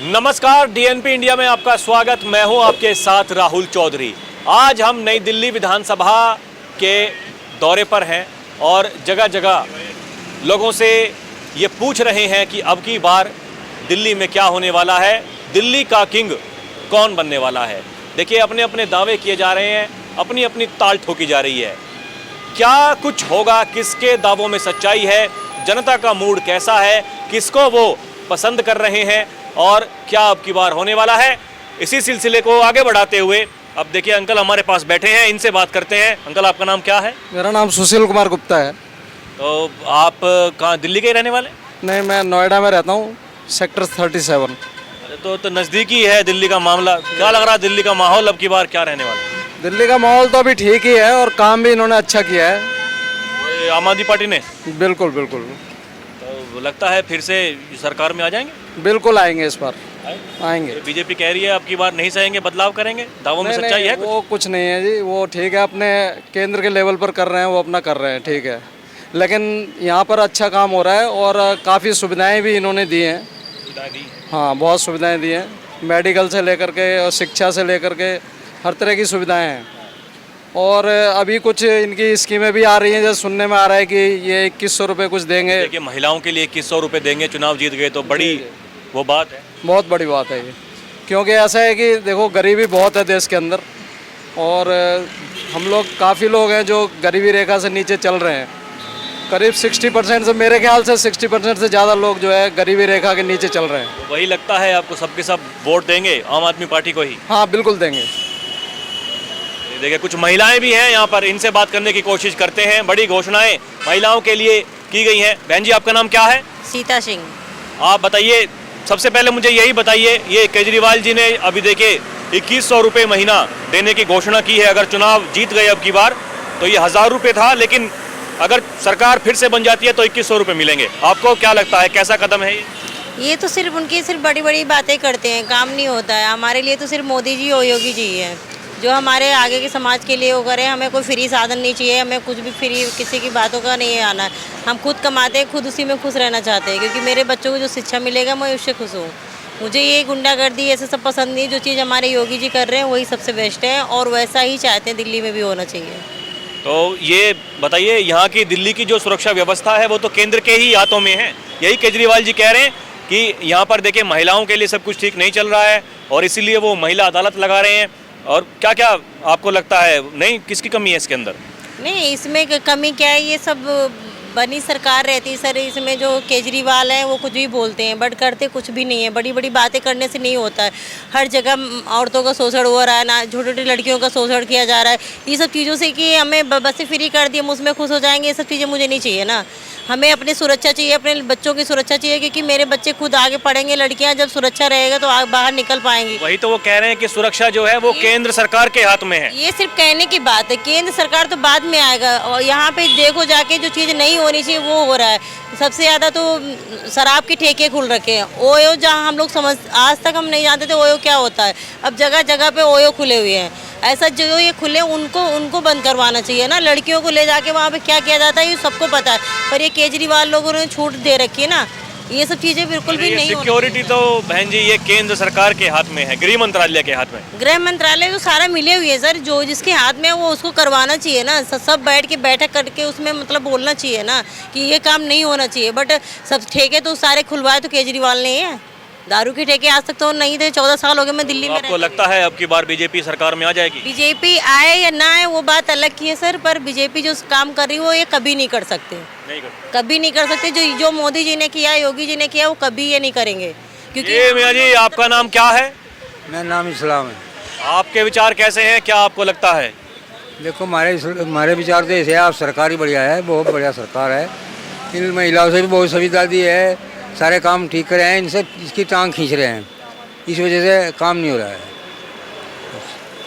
नमस्कार, DNP India में आपका स्वागत। मैं हूं आपके साथ राहुल चौधरी। आज हम नई दिल्ली विधानसभा के दौरे पर हैं और जगह जगह लोगों से ये पूछ रहे हैं कि अब की बार दिल्ली में क्या होने वाला है, दिल्ली का किंग कौन बनने वाला है। देखिए, अपने अपने दावे किए जा रहे हैं, अपनी अपनी ताल ठोकी जा रही है। क्या कुछ होगा, किसके दावों में सच्चाई है, जनता का मूड कैसा है, किसको वो पसंद कर रहे हैं और क्या अब की बार होने वाला है, इसी सिलसिले को आगे बढ़ाते हुए अब देखिए अंकल हमारे पास बैठे हैं, इनसे बात करते हैं। अंकल, आपका नाम क्या है? मेरा नाम सुशील कुमार गुप्ता है। तो आप कहाँ, दिल्ली के ही रहने वाले? नहीं, मैं नोएडा में रहता हूँ, सेक्टर 37। तो नज़दीकी है दिल्ली का मामला। क्या लग रहा है दिल्ली का माहौल अब की बार क्या रहने वाला है? दिल्ली का माहौल तो अभी ठीक ही है और काम भी इन्होंने अच्छा किया है। ये आम आदमी पार्टी ने? बिल्कुल बिल्कुल तो लगता है फिर से सरकार में आ जाएंगे? बिल्कुल आएंगे, इस बार आएंगे। बीजेपी कह रही है अब की बार नहीं सहेंगे, बदलाव करेंगे। दावों में सच्चाई है? वो कुछ नहीं है जी, वो ठीक है, अपने केंद्र के लेवल पर कर रहे हैं, वो अपना कर रहे हैं, ठीक है। लेकिन यहाँ पर अच्छा काम हो रहा है और काफ़ी सुविधाएं भी इन्होंने दी हैं। हाँ, बहुत सुविधाएं दी हैं, मेडिकल से लेकर के और शिक्षा से लेकर के हर तरह की सुविधाएं हैं। और अभी कुछ इनकी स्कीमें भी आ रही हैं, जैसे सुनने में आ रहा है कि ये 2100 रुपये कुछ देंगे। देखिए, महिलाओं के लिए 2100 रुपये देंगे, चुनाव जीत गए तो बड़ी वो बात है, बहुत बड़ी बात है ये। क्योंकि ऐसा है कि देखो, गरीबी बहुत है देश के अंदर और हम लोग काफ़ी लोग हैं जो गरीबी रेखा से नीचे चल रहे हैं। करीब 60% से, मेरे ख्याल से 60% से ज़्यादा लोग जो है गरीबी रेखा के नीचे चल रहे हैं। वही लगता है आपको सबके सब वोट देंगे आम आदमी पार्टी को ही? हाँ, बिल्कुल देंगे। देखिए, कुछ महिलाएं भी हैं यहाँ पर, इनसे बात करने की कोशिश करते हैं। बड़ी घोषणाएं महिलाओं के लिए की गई हैं। बहन जी, आपका नाम क्या है? सीता सिंह। आप बताइए, सबसे पहले मुझे यही बताइए, ये केजरीवाल जी ने अभी देखिए 2100 रुपये महीना देने की घोषणा की है। अगर चुनाव जीत गए अब की बार तो ये 1000 रुपये था, लेकिन अगर सरकार फिर से बन जाती है तो 2100 रुपये मिलेंगे। आपको क्या लगता है, कैसा कदम है ये तो सिर्फ उनकी बड़ी बड़ी बातें करते हैं, काम नहीं होता है। हमारे लिए तो सिर्फ मोदी जी और योगी जी हैं जो हमारे आगे के समाज के लिए वो करें। हमें कोई फ्री साधन नहीं चाहिए, हमें कुछ भी फ्री किसी की बातों का नहीं आना है। हम खुद कमाते हैं, खुद उसी में खुश रहना चाहते हैं, क्योंकि मेरे बच्चों को जो शिक्षा मिलेगा मैं उससे खुश हूँ। मुझे ये गुंडागर्दी ऐसे सब पसंद नहीं। जो चीज़ हमारे योगी जी कर रहे हैं वही सबसे बेस्ट है और वैसा ही चाहते हैं दिल्ली में भी होना चाहिए। तो ये बताइए, यहाँ की दिल्ली की जो सुरक्षा व्यवस्था है वो तो केंद्र के ही हाथों में है। यही केजरीवाल जी कह रहे हैं कि यहाँ पर देखिए महिलाओं के लिए सब कुछ ठीक नहीं चल रहा है और इसीलिए वो महिला अदालत लगा रहे हैं। और क्या क्या आपको लगता है, नहीं किसकी कमी है इसके अंदर? नहीं, इसमें कमी क्या है, ये सब बनी सरकार रहती है सर। इसमें जो केजरीवाल हैं वो कुछ भी बोलते हैं बट करते कुछ भी नहीं है। बड़ी बड़ी बातें करने से नहीं होता है। हर जगह औरतों का शोषण हो रहा है, ना छोटी छोटी लड़कियों का शोषण किया जा रहा है। ये सब चीज़ों से कि हमें बसें फ्री कर दी, हम उसमें खुश हो जाएंगे, ये सब चीज़ें मुझे नहीं चाहिए ना। हमें अपनी सुरक्षा चाहिए, अपने बच्चों की सुरक्षा चाहिए, क्योंकि मेरे बच्चे खुद आगे पढ़ेंगे। लड़कियां जब सुरक्षा रहेगा तो बाहर निकल पाएंगी। वही तो वो कह रहे हैं कि सुरक्षा जो है वो केंद्र सरकार के हाथ में है। ये सिर्फ कहने की बात है, केंद्र सरकार तो बाद में आएगा। और यहाँ पे देखो जाके जो चीज़ नहीं होनी चाहिए वो हो रहा है। सबसे ज़्यादा तो शराब के ठेके खुल रखे हैं। ओयो, जहाँ हम लोग आज तक हम नहीं जानते थे ओयो क्या होता है, अब जगह जगह पे ओयो खुले हुए हैं। ऐसा जो ये खुले उनको बंद करवाना चाहिए ना। लड़कियों को ले जाके वहाँ पे क्या किया जाता है ये सबको पता है, पर ये केजरीवाल लोगों ने छूट दे रखी है ना। ये सब चीज़ें बिल्कुल भी नहीं। सिक्योरिटी तो बहन जी ये केंद्र सरकार के हाथ में है, गृह मंत्रालय के हाथ में। गृह मंत्रालय तो सारा मिले हुए है सर, जो जिसके हाथ में है वो उसको करवाना चाहिए ना। सब बैठ के बैठक करके उसमें मतलब बोलना चाहिए ना कि ये काम नहीं होना चाहिए। बट सब ठेके तो सारे खुलवाए तो केजरीवाल ने है। दारू के ठेके आज तक तो नहीं थे। 14 साल हो गए मैं दिल्ली में। आपको लगता है अब की बार बीजेपी सरकार में आ जाएगी? बीजेपी आए या ना आए वो बात अलग की है सर, पर बीजेपी जो काम कर रही है वो ये कभी नहीं कर सकते, कभी नहीं कर सकते। जो मोदी जी ने किया, योगी जी ने किया, वो कभी ये नहीं करेंगे। क्योंकि मियां जी, आपका नाम क्या है? मेरा नाम इस्लाम है। आपके विचार कैसे हैं, क्या आपको लगता है? देखो, हमारे विचार तो ऐसे है, आप सरकार ही बढ़िया है, बहुत बढ़िया सरकार है। इन महिलाओं से भी बहुत सुविधा दी है, सारे काम ठीक करे हैं। इनसे इसकी टांग खींच रहे हैं, इस वजह से काम नहीं हो रहा है।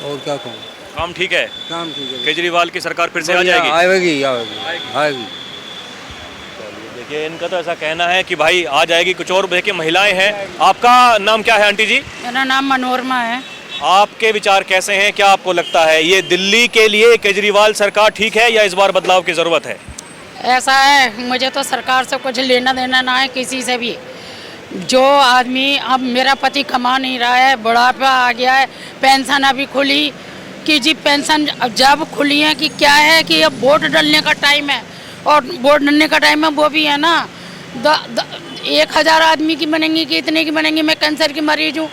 और क्या कहूँ, काम ठीक है, काम ठीक है। केजरीवाल की सरकार फिर से आ जाएगी? आएगी। देखिए, इनका तो ऐसा कहना है कि भाई आ जाएगी। कुछ और देखिए महिलाएं हैं। आपका नाम क्या है आंटी जी? मेरा नाम मनोरमा है। आपके विचार कैसे हैं, क्या आपको लगता है ये दिल्ली के लिए केजरीवाल सरकार ठीक है या इस बार बदलाव की जरूरत है? ऐसा है, मुझे तो सरकार से कुछ लेना देना ना है किसी से भी। जो आदमी, अब मेरा पति कमा नहीं रहा है, बुढ़ापा आ गया है, पेंशन अभी खुली कि जी पेंशन जब खुली है कि क्या है कि अब वोट डालने का टाइम है, और वोट डालने का टाइम है वो भी है ना 1000 आदमी की बनेंगी कि इतने की बनेंगी। मैं कैंसर की मरीज हूँ।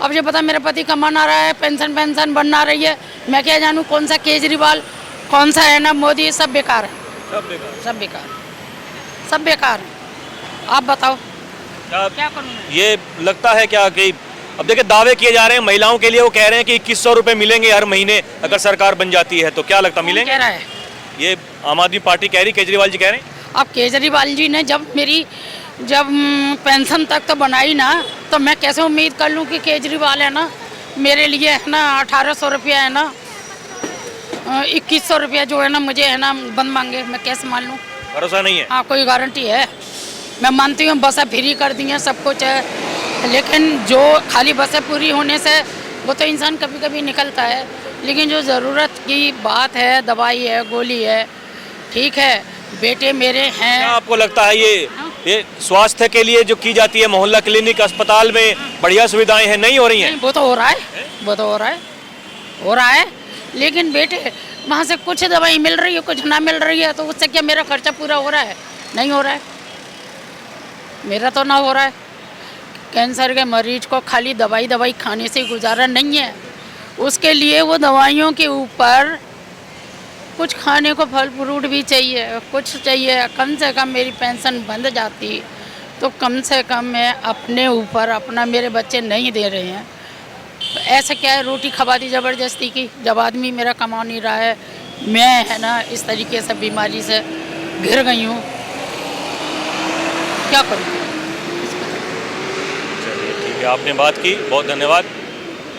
अब ये पता मेरा पति कमा ना रहा है, पेंशन बन ना रही है, मैं क्या जानूँ कौन सा केजरीवाल कौन सा है ना मोदी, सब बेकार है, सब बेकार है। आप बताओ क्या करूँ मैं? ये लगता है क्या कि अब देखिए दावे किए जा रहे हैं महिलाओं के लिए, वो कह रहे हैं कि 2100 रुपए मिलेंगे हर महीने अगर सरकार बन जाती है, तो क्या लगता कौन मिलेंगे? कह रहा है? ये आम आदमी पार्टी कह रही, केजरीवाल जी कह रहे हैं। अब केजरीवाल जी ने जब पेंशन तक तो बनाई ना, तो मैं कैसे उम्मीद कर लूँ कि केजरीवाल है ना मेरे लिए है ना 1800 रुपया है ना 2100 रुपया जो है ना मुझे है ना बंद मांगे, मैं कैसे मान लूँ? भरोसा नहीं है। हाँ कोई गारंटी है? मैं मानती हूँ बसें फ्री कर दी हैं, सब कुछ है, लेकिन जो खाली बसें पूरी होने से वो तो इंसान कभी कभी निकलता है, लेकिन जो ज़रूरत की बात है, दवाई है, गोली है, ठीक है, बेटे मेरे हैं। क्या आपको लगता है ये स्वास्थ्य के लिए जो की जाती है मोहल्ला क्लिनिक अस्पताल में बढ़िया सुविधाएं हैं, नहीं हो रही हैं? नहीं, वो तो हो रहा है, वो तो हो रहा है, लेकिन बेटे वहाँ से कुछ दवाई मिल रही है, कुछ ना मिल रही है, तो उससे क्या मेरा खर्चा पूरा हो रहा है? नहीं हो रहा है, मेरा तो ना हो रहा है। कैंसर के मरीज को खाली दवाई खाने से गुजारा नहीं है, उसके लिए वो दवाइयों के ऊपर कुछ खाने को फल फ्रूट भी चाहिए, कुछ चाहिए। कम से कम मेरी पेंशन बंद जाती तो कम से कम मैं अपने ऊपर अपना, मेरे बच्चे नहीं दे रहे हैं, तो ऐसा क्या है रोटी खवा दी ज़बरदस्ती की, जब आदमी मेरा कमा नहीं रहा है, मैं है ना इस तरीके से बीमारी से घिर गई हूँ, क्या करूँ? चलिए ठीक है, आपने बात की, बहुत धन्यवाद।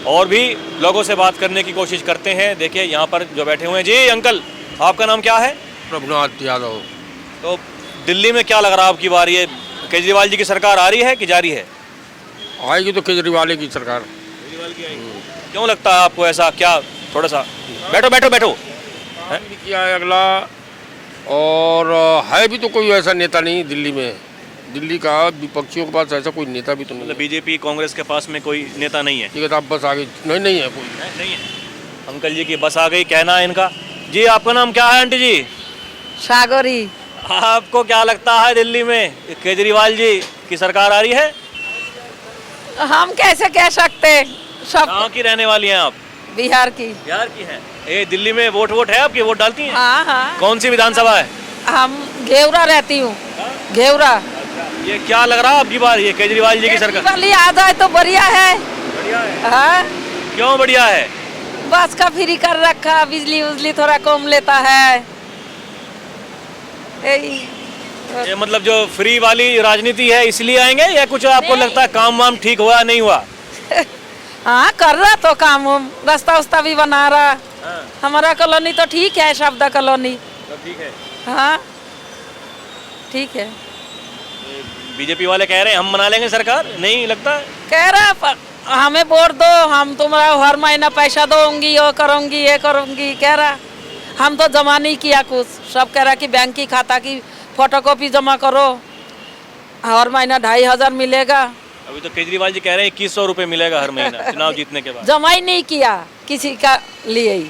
और भी लोगों से बात करने की कोशिश करते हैं। देखिए यहाँ पर जो बैठे हुए हैं, जी अंकल आपका नाम क्या है? प्रभुनाथ यादव। तो दिल्ली में क्या लग रहा है आपकी बार, ये केजरीवाल जी की सरकार आ रही है कि जा रही है? आएगी तो केजरीवाल की सरकार। केजरीवाल की आएगी। क्यों लगता है आपको ऐसा? क्या थोड़ा सा बैठो काम भी किया है अगला, और है भी तो कोई ऐसा नेता नहीं दिल्ली में, दिल्ली का विपक्षियों के पास ऐसा कोई नेता भी तो नहीं मतलब है। बीजेपी कांग्रेस के पास में कोई नेता नहीं है? ठीक है, तो आप बस आगे नहीं है कोई। नहीं है। अंकल जी की बस आ गई, कहना है इनका। जी आपका नाम क्या है आंटी जी? सागरी। आपको क्या लगता है दिल्ली में केजरीवाल जी की सरकार आ रही है? हम कैसे कह सकते, सब कहाँ की रहने वाली हैं आप? बिहार की। बिहार की हैं। ये दिल्ली में वोट है आपकी, वोट डालती हैं? हाँ हाँ, कौन सी विधानसभा है? हम घेवरा रहती हूँ, घेवरा। ये क्या लग रहा है आपकी बार ये केजरीवाल जी की सरकार? वाली आ जाए तो बढ़िया है। बढ़िया है। हाँ, क्यों बढ़िया है? बस का फ्री कर रखा, बिजली उजली थोड़ा कम लेता है। ये मतलब जो फ्री वाली राजनीति है इसलिए आएंगे, या कुछ आपको लगता है काम वाम ठीक हुआ नहीं हुआ? हाँ कर रहा तो काम, रास्ता उस्ता भी बना रहा। हमारा कॉलोनी तो ठीक है, शब्दा कॉलोनी। ठीक है। हाँ ठीक है। बीजेपी वाले कह रहे हैं हम बना लेंगे सरकार, नहीं लगता? कह रहा हमें वोट दो, हम तुम्हारा हर महीना पैसा दूंगी, ये करूंगी कह रहा। हम तो जमा नहीं किया कुछ, सब कह रहा कि बैंक की खाता की फोटोकॉपी जमा करो, हर महीना 2500 मिलेगा। अभी तो केजरीवाल जी कह रहे हैं 2100 रुपए मिलेगा हर महीना चुनाव जीतने के बाद। जमा ही नहीं किया किसी का लिए ही,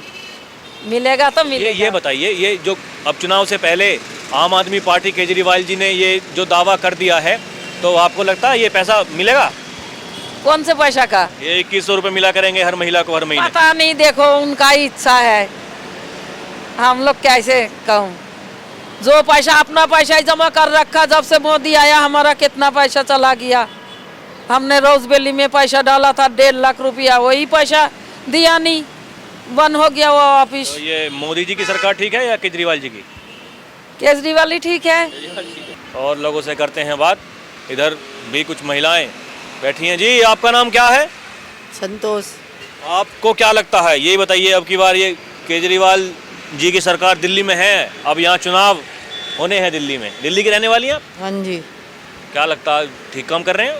मिलेगा तो मिलेगा। ये बताइए, ये जो अब चुनाव से पहले आम आदमी पार्टी केजरीवाल जी ने ये जो दावा कर दिया है, तो आपको लगता है ये पैसा मिलेगा? कौन से पैसा का? ये 2100 रुपए मिला करेंगे हर महिला को हर महीने। पता नहीं, देखो उनका ही इच्छा है, हम लोग कैसे कहूँ। जो पैसा अपना पैसा ही जमा कर रखा, जब से मोदी आया हमारा कितना पैसा चला गया। हमने रोज वैली में पैसा डाला था 1.5 लाख रुपया, वही पैसा दिया नहीं, बंद हो गया वो ऑफिस। तो ये मोदी जी की सरकार ठीक है या केजरीवाल जी की? केजरीवाल ही ठीक है। और लोगों से करते हैं बात, इधर भी कुछ महिलाएं बैठी हैं। जी आपका नाम क्या है? संतोष। आपको क्या लगता है, ये बताइए, अब की बार ये केजरीवाल जी की सरकार दिल्ली में है, अब यहाँ चुनाव होने हैं दिल्ली में, दिल्ली की रहने वाली हैं आप? हाँ जी। क्या लगता है ठीक काम कर रहे हैं?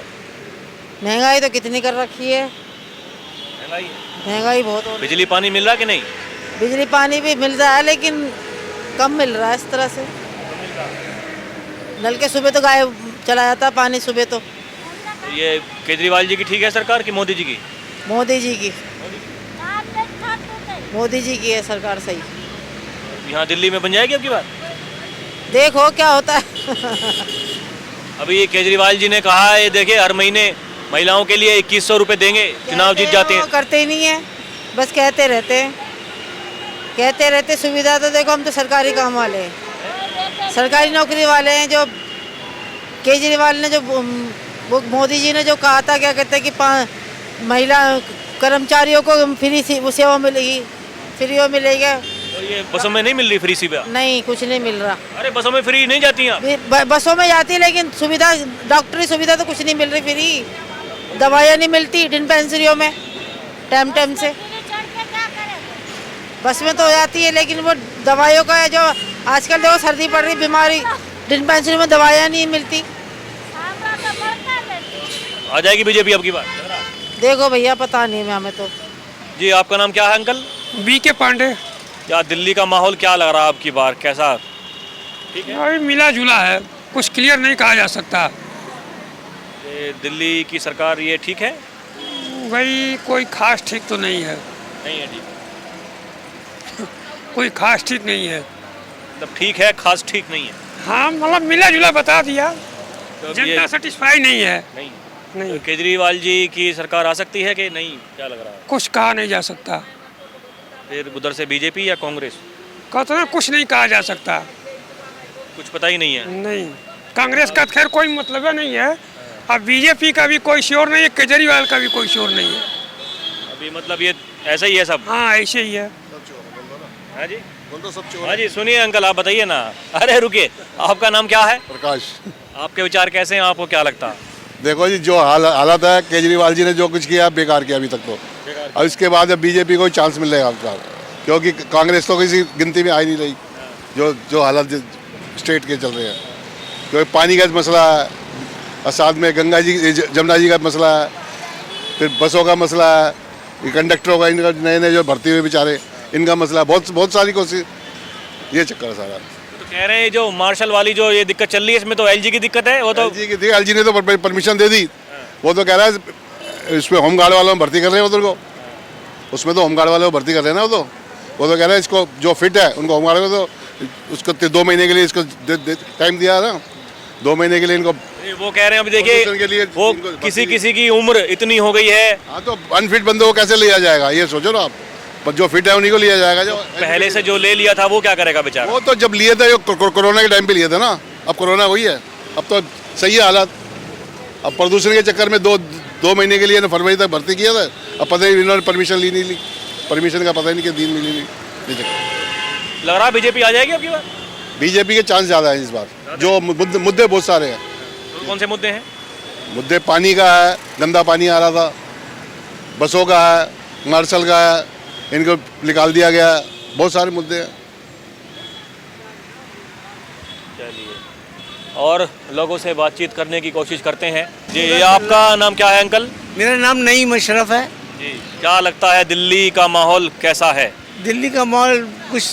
महंगाई तो कितनी कर रखी है, महंगाई बहुत हो रही बिजली पानी मिल रहा कि नहीं? है। बिजली पानी भी मिल रहा है लेकिन कम मिल रहा है इस तरह से। नल के सुबह तो गायब चला जाता पानी, सुबह तो ये केजरीवाल जी की ठीक है सरकार कि मोदी जी की? मोदी जी की, मोदी जी की है सरकार सही। यहाँ दिल्ली में बन जाएगी अब की बात? देखो क्या होता है। अभी ये केजरीवाल जी ने कहा है, देखिए हर महीने महिलाओं के लिए 2100 रुपये देंगे, चुनाव जीत जाते वो हैं। करते ही नहीं है, बस कहते रहते हैं, कहते रहते। सुविधा तो देखो, हम तो सरकारी काम वाले हैं, सरकारी नौकरी वाले हैं। जो केजरीवाल ने जो वो मोदी जी ने जो कहा था, क्या कहते हैं कि महिला कर्मचारियों को फ्री वो सेवा मिलेगी, फ्री वो मिलेगा। और ये बसों में नहीं मिल रही फ्री सेवा? नहीं, कुछ नहीं मिल रहा। अरे बसों में फ्री नहीं जाती हैं? बसों में जाती है, लेकिन सुविधा, डॉक्टरी सुविधा तो कुछ नहीं मिल रही फ्री। दवाइयाँ नहीं मिलती डिस्पेंसरियों में टाइम टाइम से। बस में तो हो जाती है, लेकिन वो दवाइयों का है जो आजकल देखो, सर्दी पड़ रही, बीमारी, डिस्पेंसरी में दवाइयाँ नहीं मिलती। आ जाएगी बीजेपी अब की बात? देखो भैया, पता नहीं मैं, हमें तो। जी, आपका नाम क्या है अंकल? BK पांडे। क्या दिल्ली का माहौल क्या लग रहा है आपकी बार, कैसा? ठीक है, अभी मिला जुला है, कुछ क्लियर नहीं कहा जा सकता। ये दिल्ली की सरकार ये ठीक है? भाई कोई खास ठीक तो नहीं है, नहीं है ठीक, कोई खास ठीक नहीं है। मतलब ठीक है, खास ठीक नहीं है। हाँ, मतलब मिला जुला बता दिया, तो अब जनता ये सेटिस्फाई नहीं है। नहीं, नहीं, तो केजरीवाल जी की सरकार आ सकती है कि नहीं, क्या लग रहा है? कुछ कहा नहीं जा सकता। फिर उधर से बीजेपी या कांग्रेस? कहते हैं कुछ नहीं कहा जा सकता। कुछ पता ही नहीं है। नहीं, कांग्रेस का खैर कोई मतलब नहीं है, अब BJP का भी कोई श्योर नहीं है, केजरीवाल का भी कोई श्योर नहीं है। अभी मतलब ये ऐसा ही है सब? हाँ, ऐसे ही है। हाँ जी, हाँ जी, सुनिए अंकल, आप बताइए ना। अरे रुकिए, आपका नाम क्या है? प्रकाश। आपके विचार कैसे हैं, आपको क्या लगता है? देखो जी, जो हालत है, केजरीवाल जी ने जो कुछ किया बेकार किया अभी तक तो। अब इसके बाद अब बीजेपी को चांस मिलेगा, क्योंकि कांग्रेस तो किसी गिनती में आ ही नहीं रही। जो हालत स्टेट के चल रहे हैं, क्योंकि पानी का मसला है, और साथ में गंगा जी जमुना जी का मसला है, फिर बसों का मसला है, ये कंडक्टरों का, इनका नए नए जो भर्ती हुए बेचारे, इनका मसला, बहुत सारी कोशिश, ये चक्कर है सारा। तो कह रहे हैं जो मार्शल वाली जो ये दिक्कत चल रही है, इसमें तो LG की दिक्कत है। वो तो LG ने तो परमिशन दे दी, वो तो कह रहा है इसमें होमगार्ड वालों में भर्ती कर रहे हैं उधर को, उसमें तो होमगार्ड वालों को भर्ती कर रहे हैं ना। वो तो कह रहे हैं इसको जो फिट है उनको होमगार्ड को तो उसको 2 महीने के लिए इसको टाइम दिया है ना, 2 महीने के लिए इनको। वो कह रहे हैं अभी देखिए, वो किसी की उम्र इतनी हो गई है। हाँ, तो अनफिट बंदों को कैसे लिया जाएगा, ये सोचो ना आप। पर जो फिट है उन्हीं को लिया जाएगा। जो पहले से जो ले लिया था वो क्या करेगा बेचारा? वो तो जब लिए थे, कोरोना के टाइम पे लिए थे ना, अब कोरोना वही है, अब तो सही है हालात। अब प्रदूषण के चक्कर में 2 महीने के लिए फरवरी तक भर्ती किया था, अब पता नहीं इन्होंने परमिशन ली नहीं ली, परमिशन का पता ही नहीं कि दिन मिली नहीं। लग रहा है बीजेपी आ जाएगी अब की बार? बीजेपी के चांस ज़्यादा है इस बार, जो मुद्दे बहुत सारे हैं। तो कौन से मुद्दे हैं? मुद्दे पानी का है, गंदा पानी आ रहा था, बसों का है, मार्शल का है, इनको निकाल दिया गया, बहुत सारे मुद्दे हैं। चलिए, और लोगों से बातचीत करने की कोशिश करते हैं। जी, ये आपका नाम क्या है अंकल? मेरा नाम नईम अशरफ है। जी, क्या लगता है दिल्ली का माहौल कैसा है? दिल्ली का माहौल कुछ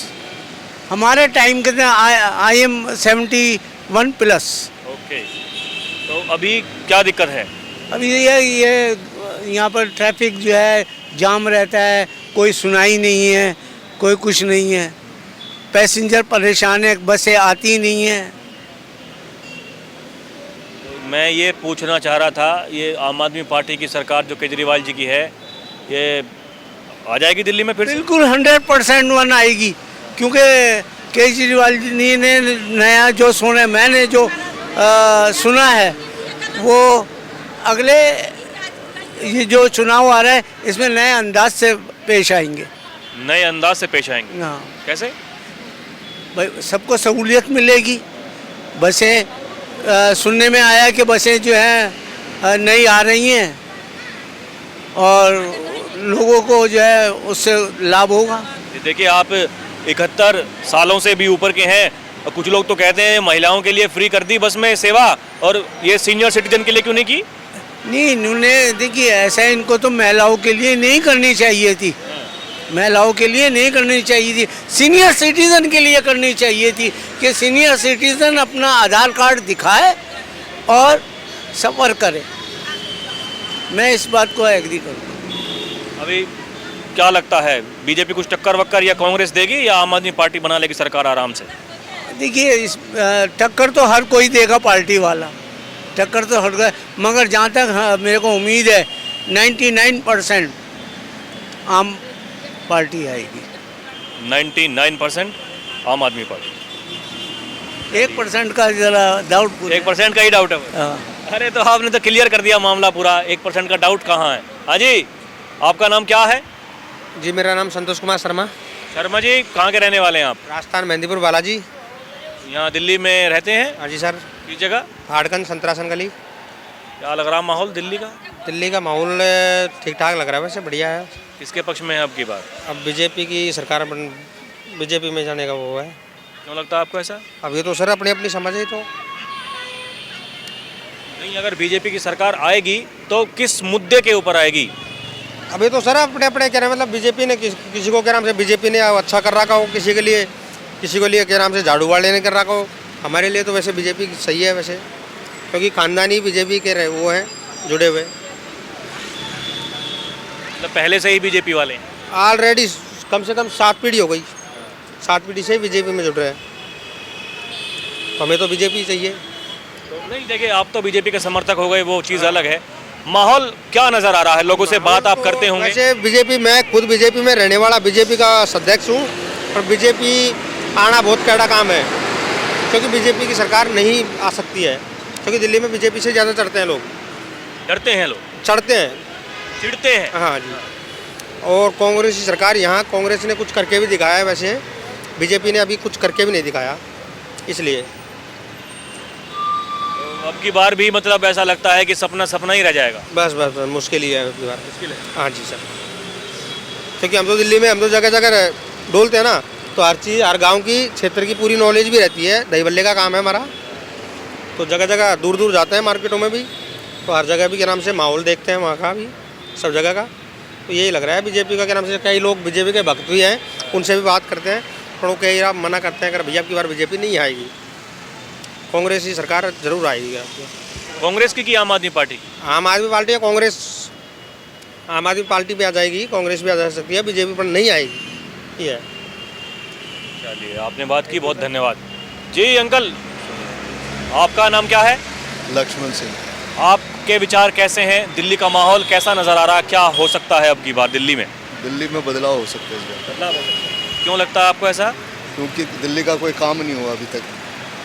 हमारे टाइम के IM 71+। ओके, तो अभी क्या दिक्कत है? अभी ये यहाँ पर ट्रैफिक जो है जाम रहता है, कोई सुनाई नहीं है, कोई कुछ नहीं है, पैसेंजर परेशान है, बसें आती नहीं हैं। मैं ये पूछना चाह रहा था, ये आम आदमी पार्टी की सरकार जो केजरीवाल जी की है, ये आ जाएगी दिल्ली में फिर से? बिल्कुल 100% वन आएगी, क्योंकि केजरीवाल जी ने नया जो मैंने जो सुना है, वो अगले ये जो चुनाव आ रहा है इसमें नए अंदाज से पेश आएंगे। नए अंदाज से पेश आएंगे? हाँ, कैसे? भाई सबको सहूलियत मिलेगी। बसें सुनने में आया कि बसें जो हैं नई आ रही हैं और लोगों को जो है उससे लाभ होगा। देखिए, आप 71 सालों से भी ऊपर के हैं, और कुछ लोग तो कहते हैं महिलाओं के लिए फ्री कर दी बस में सेवा, और ये सीनियर सिटीजन के लिए क्यों नहीं की? नहीं, इन्होंने देखिए ऐसा इनको तो महिलाओं के लिए नहीं करनी चाहिए थी, महिलाओं के लिए नहीं करनी चाहिए थी, सीनियर सिटीज़न के लिए करनी चाहिए थी कि सीनियर सिटीज़न अपना आधार कार्ड दिखाए और सफ़र करे। मैं इस बात को एग्री करूँगा। अभी क्या लगता है, बीजेपी कुछ टक्कर वक्कर या कांग्रेस देगी या आम आदमी पार्टी बना लेगी सरकार आराम से? देखिए इस टक्कर तो हर कोई देगा, पार्टी वाला टक्कर तो हर कोई, मगर जहाँ तक मेरे को उम्मीद है 99% आम पार्टी आएगी। 99% आम आदमी पार्टी। 1% का जरा डाउट, 1% का ही डाउट है? हाँ। अरे तो आपने तो क्लियर कर दिया मामला पूरा, 1% का डाउट कहाँ है? हाँ जी, आपका नाम क्या है? जी मेरा नाम संतोष कुमार शर्मा। शर्मा जी, कहाँ के रहने वाले हैं आप? राजस्थान मेहंदीपुर बालाजी। यहाँ दिल्ली में रहते हैं? हाँ जी सर। किस जगह? हाड़गंज संतरासन गली। क्या लग रहा माहौल दिल्ली का? दिल्ली का माहौल ठीक ठाक लग रहा है, वैसे बढ़िया है। किसके पक्ष में है अब की बार? अब बीजेपी की सरकार बीजेपी में जाने का वो है। क्यों लगता है आपको ऐसा? अब ये तो सर अपनी अपनी समझ है। तो नहीं, अगर बीजेपी की सरकार आएगी तो किस मुद्दे के ऊपर आएगी? अभी तो सर अपने अपने कह रहे हैं, मतलब बीजेपी ने किसी को क्या नाम से बीजेपी ने अच्छा कर रखा हो, किसी के लिए क्या नाम से झाड़ू वाले ने कर रखा हो। हमारे लिए तो वैसे बीजेपी सही है वैसे, क्योंकि खानदानी बीजेपी के रहे वो हैं जुड़े हुए। तो पहले से ही बीजेपी वाले हैं? ऑलरेडी कम से कम 7 पीढ़ी हो गई, 7 पीढ़ी से बीजेपी में जुड़ रहे हैं। हमें तो बीजेपी चाहिए। तो नहीं, देखिए आप तो बीजेपी के समर्थक हो गए, वो चीज़ अलग है। माहौल क्या नज़र आ रहा है? लोगों से बात आप करते होंगे। वैसे बीजेपी, मैं खुद बीजेपी में रहने वाला बीजेपी का सदस्य हूँ, और बीजेपी आना बहुत कैड़ा काम है, क्योंकि बीजेपी की सरकार नहीं आ सकती है, क्योंकि दिल्ली में बीजेपी से ज़्यादा चढ़ते हैं लोग। डरते हैं लोग? चढ़ते हैं, चिढ़ते हैं। हाँ जी। और कांग्रेस की सरकार, यहाँ कांग्रेस ने कुछ करके भी दिखाया है, वैसे बीजेपी ने अभी कुछ करके भी नहीं दिखाया, इसलिए अब की बार भी मतलब ऐसा लगता है कि सपना सपना ही रह जाएगा। बस बस बस मुश्किल ही है अब की बार। मुश्किल है? हाँ जी सर, क्योंकि हम तो दिल्ली में हम तो जगह जगह डोलते हैं ना, तो हर चीज़, हर गांव की क्षेत्र की पूरी नॉलेज भी रहती है। दही बल्ले का काम है हमारा, तो जगह जगह दूर दूर जाते हैं मार्केटों में भी, तो हर जगह भी क्या नाम से माहौल देखते हैं, वहाँ का भी सब जगह का। तो यही लग रहा है बीजेपी का क्या नाम से, कई लोग बीजेपी के भक्त भी हैं, उनसे भी बात करते हैं, पर वो कई आप मना करते हैं, अगर भैया अब की बार बीजेपी नहीं आएगी, कांग्रेस की सरकार जरूर आएगी। कांग्रेस की आम आदमी पार्टी की? आम आदमी पार्टी या कांग्रेस, आम आदमी पार्टी भी आ जाएगी, कांग्रेस भी आ जा सकती है, बीजेपी पर नहीं आएगी। ये है। चलिए, आपने बात की, बहुत धन्यवाद जी। अंकल, आपका नाम क्या है? लक्ष्मण सिंह। आपके विचार कैसे हैं? दिल्ली का माहौल कैसा नज़र आ रहा है? क्या हो सकता है अब की बार दिल्ली में? दिल्ली में बदलाव हो सकता है इस बार। बदलाव हो सकता है? क्यों लगता है आपको ऐसा? क्योंकि दिल्ली का कोई काम नहीं हुआ अभी तक,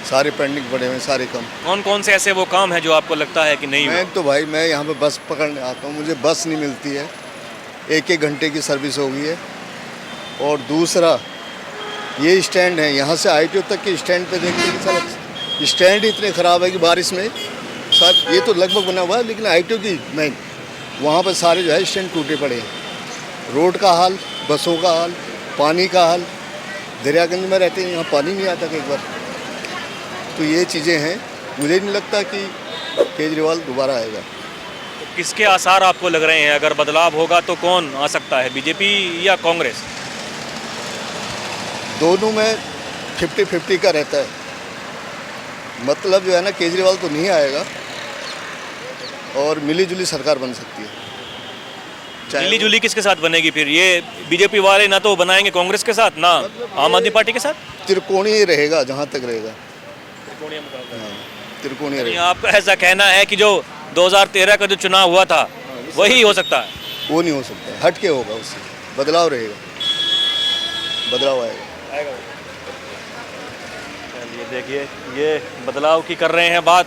सारे पेंडिंग पड़े हुए हैं, सारे काम। कौन कौन से ऐसे वो काम है जो आपको लगता है कि नहीं हुआ? मैं तो भाई, मैं यहाँ पे बस पकड़ने आता हूँ, मुझे बस नहीं मिलती है, 1-1 घंटे की सर्विस हो गई है। और दूसरा ये स्टैंड है, यहाँ से ITO तक के स्टैंड पे देखते हैं सर, स्टैंड इतने ख़राब है कि बारिश में सर, ये तो लगभग बना हुआ है, लेकिन ITO की नहीं, वहाँ पर सारे जो है स्टैंड टूटे पड़े हैं। रोड का हाल, बसों का हाल, पानी का हाल। दरियागंज में रहते हैं, यहाँ पानी नहीं आता कई बार। तो ये चीज़ें हैं, मुझे नहीं लगता कि केजरीवाल दोबारा आएगा। तो किसके आसार आपको लग रहे हैं? अगर बदलाव होगा तो कौन आ सकता है, बीजेपी या कांग्रेस? दोनों में 50-50 का रहता है, मतलब जो है ना, केजरीवाल तो नहीं आएगा और मिली जुली सरकार बन सकती है। मिली जुली किसके साथ बनेगी फिर? ये बीजेपी वाले ना तो बनाएंगे कांग्रेस के साथ, ना आम आदमी पार्टी के साथ। त्रिकोणीय रहेगा जहाँ तक रहेगा, त्रिकोणीय रहेगा। आपका ऐसा कहना है कि जो 2013 का जो चुनाव हुआ था वही हो सकता है? वो नहीं हो सकता, हट के होगा, उससे बदलाव रहेगा, बदलाव आएगा। चलिए, देखिए ये बदलाव की कर रहे हैं बात।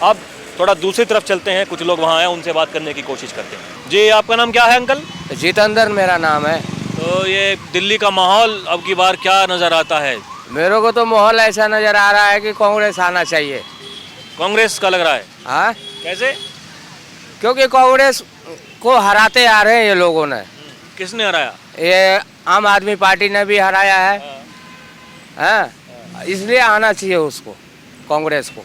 अब थोड़ा दूसरी तरफ चलते हैं, कुछ लोग वहाँ हैं, उनसे बात करने की कोशिश करते हैं। जी, आपका नाम क्या है अंकल? जितेंद्र मेरा नाम है। तो ये दिल्ली का माहौल अब की बार क्या नज़र आता है? मेरे को तो माहौल ऐसा नज़र आ रहा है कि कांग्रेस आना चाहिए। कांग्रेस का लग रहा है? हाँ, कैसे? क्योंकि कांग्रेस को हराते आ रहे हैं ये लोगों ने। किसने हराया? ये आम आदमी पार्टी ने भी हराया है। हाँ, इसलिए आना चाहिए उसको, कांग्रेस को।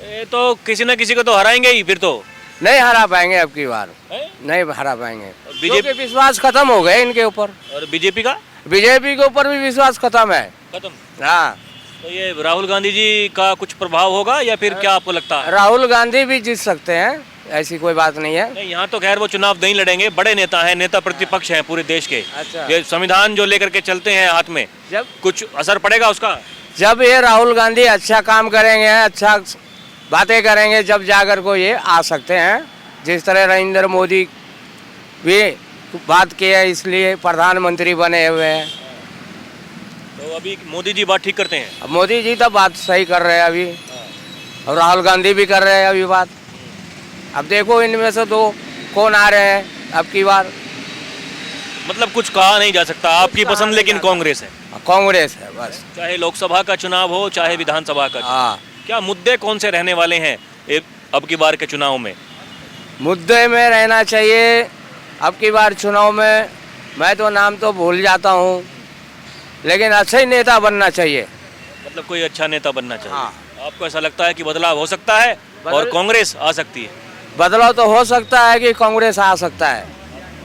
ये तो किसी न किसी को तो हराएंगे ही, फिर तो नहीं हरा पाएंगे अब की बार, है? नहीं हरा पाएंगे। बीजेपी क्योंकि विश्वास खत्म हो गए इनके ऊपर। और बीजेपी का? बीजेपी के ऊपर भी विश्वास खत्म है। खत्म? हाँ। तो ये राहुल गांधी जी का कुछ प्रभाव होगा या फिर क्या आपको लगता है? राहुल गांधी भी जीत सकते हैं, ऐसी कोई बात नहीं है। नहीं, यहाँ तो खैर वो चुनाव नहीं लड़ेंगे, बड़े नेता हैं, नेता प्रतिपक्ष हैं पूरे देश के। अच्छा। ये संविधान जो लेकर के चलते हैं हाथ में, जब कुछ असर पड़ेगा उसका? जब ये राहुल गांधी अच्छा काम करेंगे, अच्छा बातें करेंगे, जब जाकर को ये आ सकते हैं। जिस तरह नरेंद्र मोदी भी बात किया, इसलिए प्रधानमंत्री बने हुए हैं। तो अभी मोदी जी बात ठीक करते हैं? अब मोदी जी तो बात सही कर रहे हैं अभी, और राहुल गांधी भी कर रहे हैं अभी बात। अब देखो इनमें से दो कौन आ रहे हैं अब की बार। मतलब कुछ कहा नहीं जा सकता, आपकी पसंद लेकिन कांग्रेस है? कांग्रेस है बस। चाहे लोकसभा का चुनाव हो चाहे विधानसभा का। हाँ, क्या मुद्दे कौन से रहने वाले हैं अब की बार के चुनाव में? मुद्दे में रहना चाहिए अब की बार चुनाव में। मैं तो नाम तो भूल जाता हूँ, लेकिन अच्छा ही नेता बनना चाहिए। मतलब कोई अच्छा नेता बनना चाहिए। हाँ। आपको ऐसा लगता है कि बदलाव हो सकता है और कांग्रेस आ सकती है? बदलाव तो हो सकता है कि कांग्रेस आ सकता है।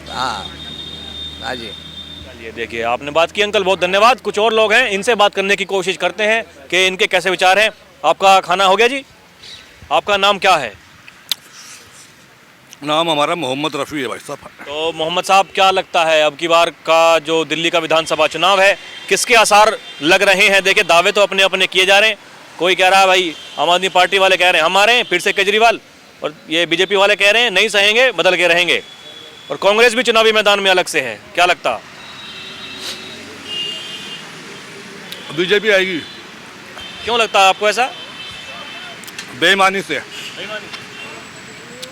हाँ जी। चलिए देखिए, आपने बात की अंकल, बहुत धन्यवाद। कुछ और लोग हैं, इनसे बात करने की कोशिश करते हैं कि इनके कैसे विचार हैं। आपका खाना हो गया जी? आपका नाम क्या है? नाम हमारा मोहम्मद रफ़ी है भाई साहब। तो मोहम्मद साहब, क्या लगता है अब की बार का जो दिल्ली का विधानसभा चुनाव है, किसके आसार लग रहे हैं? देखिए, दावे तो अपने अपने किए जा रहे हैं। कोई कह रहा है भाई आम आदमी पार्टी वाले कह रहे हैं हम आ रहे हैं फिर से केजरीवाल, और ये बीजेपी वाले कह रहे हैं नहीं सहेंगे, बदल के रहेंगे। और कांग्रेस भी चुनावी मैदान में अलग से है। क्या लगता? बीजेपी आएगी। क्यों लगता है आपको ऐसा? बेईमानी से।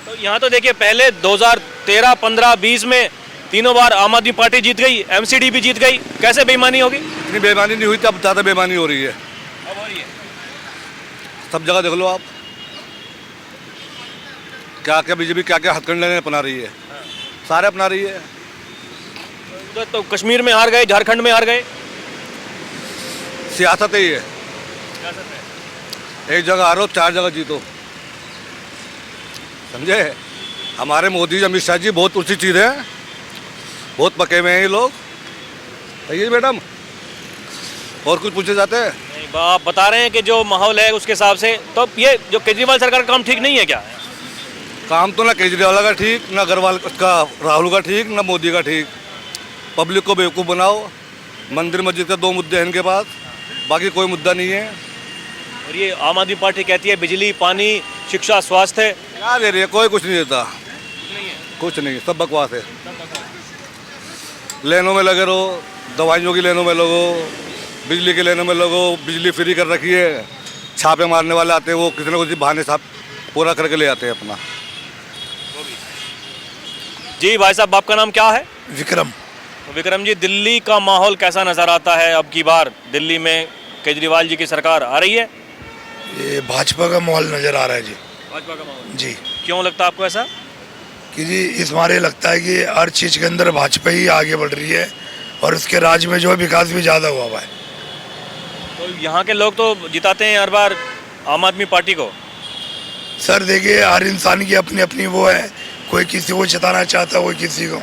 तो यहाँ तो देखिए, पहले 2013, 15, 20 में तीनों बार आम आदमी पार्टी जीत गई, एमसीडी भी जीत गई। कैसे बेईमानी होगी? इतनी बेईमानी नहीं हुई, तब ज़्यादा बेईमानी हो रही है। अब हो रही है। सब जगह देख लो आप, क्या क्या बीजेपी क्या क्या हथकंडे अपना रही है, सारे अपना रही है। उधर तो कश्मीर में हार गए, झारखंड में हार गए। सियासत है ये, एक जगह हारो 4 जगह जीतो, समझे। हमारे मोदी जी, अमित शाह जी बहुत ऊंची चीज़ है, बहुत पके हुए हैं ये लोग। सही है मैडम, और कुछ पूछे जाते हैं? नहीं, आप बता रहे हैं कि जो माहौल है उसके हिसाब से, तो ये जो केजरीवाल सरकार का काम ठीक नहीं है क्या? काम तो ना केजरीवाल का ठीक, ना अग्रवाल का, राहुल का ठीक, ना मोदी का ठीक। पब्लिक को बेवकूफ़ बनाओ। मंदिर मस्जिद के 2 मुद्दे हैं इनके पास, बाकी कोई मुद्दा नहीं है। और ये आम आदमी पार्टी कहती है बिजली, पानी, शिक्षा, स्वास्थ्य। क्या दे रही है? कोई कुछ नहीं देता, कुछ नहीं, सब बकवास है। लेनों में लगे रहो, दवाइयों की लेनों में लगो, बिजली के लेनों में लगो। बिजली फ्री कर रखी है, छापे मारने वाले आते हैं, वो किसी न किसी बहाने छाप पूरा करके ले आते हैं अपना। जी भाई साहब, आपका नाम क्या है? विक्रम। तो विक्रम जी, दिल्ली का माहौल कैसा नज़र आता है अब की बार? दिल्ली में केजरीवाल जी की सरकार आ रही है। ये भाजपा का माहौल नज़र आ रहा है जी। भाजपा का माहौल जी। क्यों लगता है आपको ऐसा? कि जी इस बारे लगता है कि हर चीज़ के अंदर भाजपा ही आगे बढ़ रही है, और उसके राज्य में जो है विकास भी ज़्यादा हुआ है। तो यहाँ के लोग तो जिताते हैं हर बार आम आदमी पार्टी को। सर देखिए, हर इंसान की अपनी अपनी वो है, कोई किसी को जिताना चाहता है, कोई किसी को।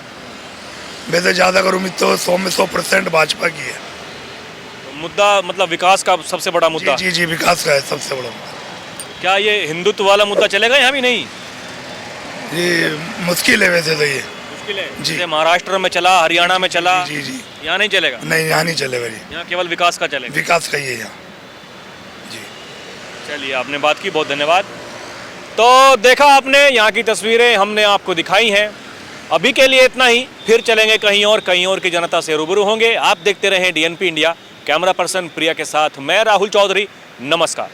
वैसे ज़्यादातर उम्मीद तो 100 में 100% भाजपा की है। तो मुद्दा मतलब विकास का सबसे बड़ा मुद्दा? जी जी, विकास का है सबसे बड़ा मुद्दा। क्या ये हिंदुत्व वाला मुद्दा चलेगा यहाँ भी? नहीं, ये मुश्किल है वैसे तो, ये मुश्किल है। जी। जैसे महाराष्ट्र में चला, हरियाणा में चला, जी जी, यहाँ नहीं चलेगा। नहीं यहाँ नहीं चलेगा जी, यहाँ केवल विकास का चलेगा। विकास का ही है यहाँ। चलिए, आपने बात की, बहुत धन्यवाद। तो देखा आपने, यहाँ की तस्वीरें हमने आपको दिखाई हैं। अभी के लिए इतना ही, फिर चलेंगे कहीं और की जनता से रूबरू होंगे। आप देखते रहें DNP इंडिया। कैमरा पर्सन प्रिया के साथ मैं राहुल चौधरी, नमस्कार।